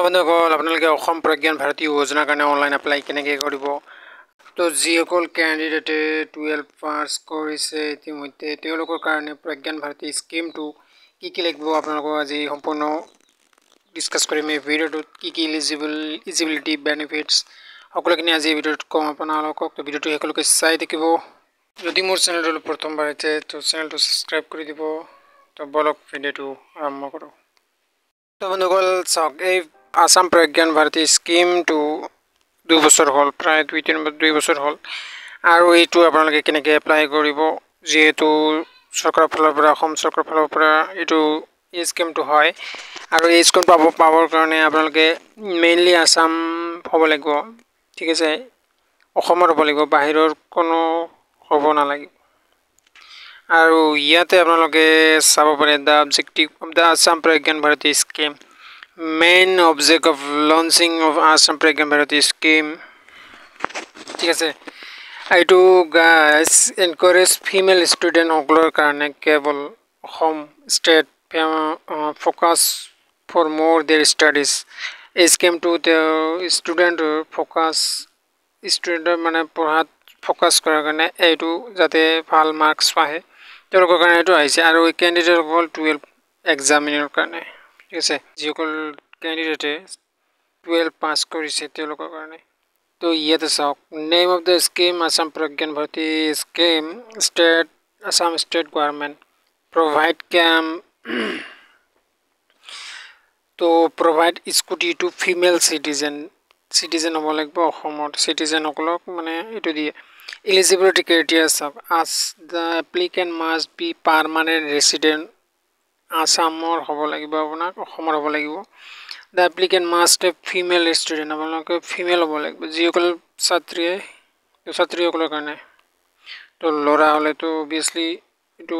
বন্ধুসকল আপোনালোকে অসম প্ৰজ্ঞান ভাৰতী যোজনাৰ কাৰণে অনলাইন এপ্লাই কেনেকৈ কৰিব তো যিসকল ক্যান্ডিডেটে 12 পাছ কৰিছে ইতিমধ্যে তেওঁলোকৰ কাৰণে প্ৰজ্ঞান ভাৰতী স্কিমটো কি লাগিব আপোনালোকক আজি সম্পূৰ্ণ ডিসকাস কৰিম এই ভিডিঅ'টোত কি এলিজিবিলিটি বেনিফিটস সকলোখিনি আজি এই ভিডিঅ'টোত কম আপোনালোকক তো ভিডিঅ'টো সকলোকে চাই দেখিব যদি মোৰ চেনেলটো প্ৰথমবাৰ আছে তো চেনেলটো সাবস্ক্ৰাইব কৰি দিব তো বলক ভিডিঅ'টো আৰম্ভ কৰোঁ তো বন্ধুসকল চাওক এই আসাম প্ৰজ্ঞান ভাৰতী স্কিমটো 2 বছৰ হল প্ৰায় 2 বছৰ হল আৰু এইটো আপোনালোকে কেনেকৈ এপ্লাই কৰিব যেহেতু সৰকাৰ ফালৰ পৰা অসম সৰকাৰ ফালৰ পৰা এইটো এই স্কিমটো হয় আৰু এই স্কিম পাবৰ কাৰণে আপোনালোকে মেইনলি আসাম হ'ব লাগিব ঠিক আছে অসমৰ হ'ব লাগিব বাহিৰৰ কোনো হ'ব নালাগিব আৰু ইয়াতে আপোনালোকে চাব পাৰে the objective of the Assam Pragyan Bharati scheme main object of launching of Assam Pragyan Bharati scheme ঠিক আছে এইটো গাইস এনকারেজ ফিমেল স্টুডেন্ট সকলৰ কাৰণে কেৱল home state focus for more their studies এই স্কিমটো স্টুডেন্ট ফোকাস স্টুডেন্ট মানে পঢ়াত ফোকাস কৰাৰ কাৰণে এইটো যাতে ভাল মাৰ্কস পায় তেওঁলোকৰ কাৰণে এইটো আহিছে আৰু ক্যান্ডিডেট সকল 12 এক্সামিনৰ কাৰণে ঠিক আছে যিসকল ক্যান্ডিডেটে 12 পাস কৰিছে তেওঁলোকৰ কাৰণে তো ইয়াতে চাওক name of the scheme Assam Pragyan Bharati scheme state Assam state government provide cam to provide scooty to female citizen হ'ব লাগিব অসমৰ citizen সকলক মানে এটো দিয়ে eligibility criteria sub as the applicant must be permanent resident আসামৰ হ'ব লাগিব আপোনাক অসমৰ হ'ব লাগিব the applicant must have female student আপোনালোকে ফিমেল হ'ব লাগিব যিসকল ছাত্ৰীসকলৰ কাৰণে তো লৰা হলে তো obviously এটো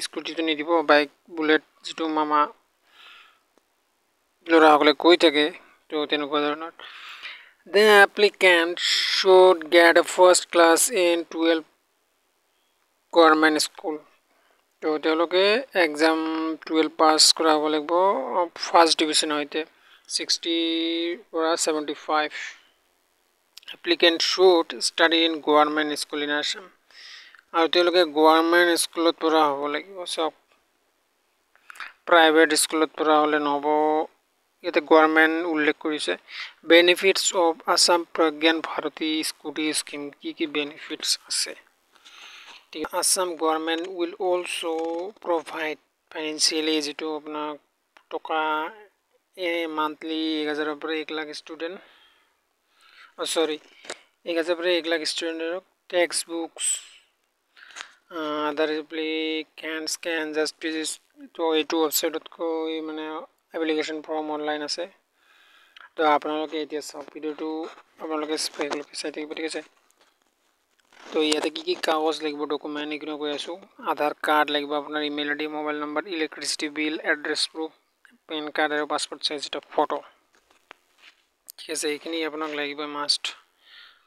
স্কুটিটো নিদিব বাইক বুলেট যেটো মামা লৰা হলে কৈ থাকে তো তেনেকুৱা ধৰণৰ the applicant should get a first class in 12 government school তো তেওঁলোকে এক্সাম 12 পাস কৰা হ'ব লাগিব ফাৰ্স্ট ডিভিজন হইতে 60 পৰা 75 applicant should study in government school in Assam আৰু তেওঁলোকে গভৰ্নমেন্ট স্কুলত পঢ়া হ'ব লাগিব সব প্ৰাইভেট স্কুলত পঢ়া হলে নহব ইয়াতে গভৰ্নমেন্ট উল্লেখ কৰিছে benefits of Assam Pragyan Bharati scooty scheme কি বেনিফিটস আছে Assam government will also provide financially যেটো আপনার টকা monthly 1000 পৰা 1 লাখ স্টুডেন্ট sorry 1000 পৰা 1 লাখ স্টুডেন্টক text books other applicants can just visit to এইটো ওয়েবসাইটত কৈ মানে এপ্লিকেশন ফর্ম অনলাইন আছে তো আপোনালোকে এতিয়া সব ভিডিওটো আপোনালোকে স্পেশালি চাই থাকিব ঠিক আছে তো ইয়াতে কি কাগজ লাগিব ডকুমেন্ট এগুলো কৈ আছো আধাৰ কাৰ্ড লাগিব আপোনাৰ ইমেইল আইডি মোবাইল নাম্বাৰ ইলেক্ট্ৰিসিটি বিল এড্ৰেছ প্ৰুফ পেন কাৰ্ড আৰু পাসপোৰ্ট সাইজ এটা ফটো ঠিক আছে এইখিনি আপোনাক লাগিব মাস্ট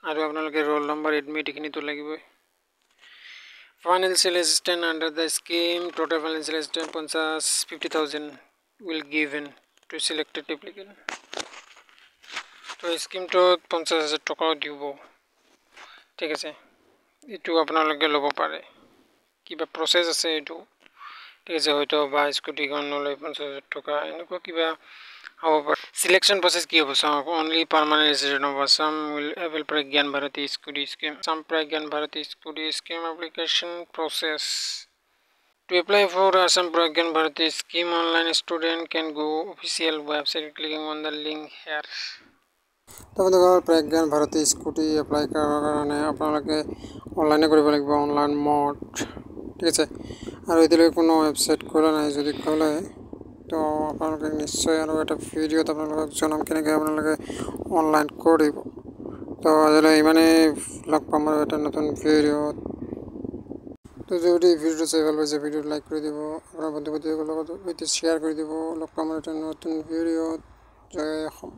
আৰু আপোনালোকে ৰোল নাম্বার এডমিট এইখিনি তো লাগিব financial assistance under the scheme total financial assistance 50,000 will given to selected applicant তো স্কিম তো 50,000 টাকা দিব ঠিক আছে এটো আপোনালোকে লব পাৰে কিবা প্ৰসেস আছে এটো ঠিক আছে হয়তো বা স্কুটি খন ললে 50,000 টাকা এনেকুৱা কিবা হ'ব পাৰে সিলেকশন প্ৰসেস কি হ'ব only permanent resident of Assam will avail Pragyan Bharati Scooty Scheme some Pragyan Bharati Scooty Scheme application process to apply for Assam Pragyan Bharati Scheme online student can go official website clicking on the link here তো বন্ধুসকল Pragyan Bharati scooty apply কৰাৰ কাৰণে আপোনালোকে অনলাইনে কৰিব লাগিব online mode ঠিক আছে আৰু এতিয়ালৈকে কোনো ওয়েবসাইট খোলা নাই যদি খোলে তো আপোনালোকে নিশ্চয় আৰু এটা ভিডিওত আপোনালোকক জনাম কেনেকৈ আপোনালোকে অনলাইন কৰিব তো আজিলৈ ইমানে লগ পাম আৰু এটা নতুন ভিডিওত তো যদি ভিডিওটো চাই ভাল পাইছে ভিডিওটো লাইক কৰি দিব আপোনাৰ বন্ধু বান্ধৱীসকলৰ লগত শ্বেয়াৰ কৰি দিব লগ পাম এটা নতুন ভিডিওত জয় অসম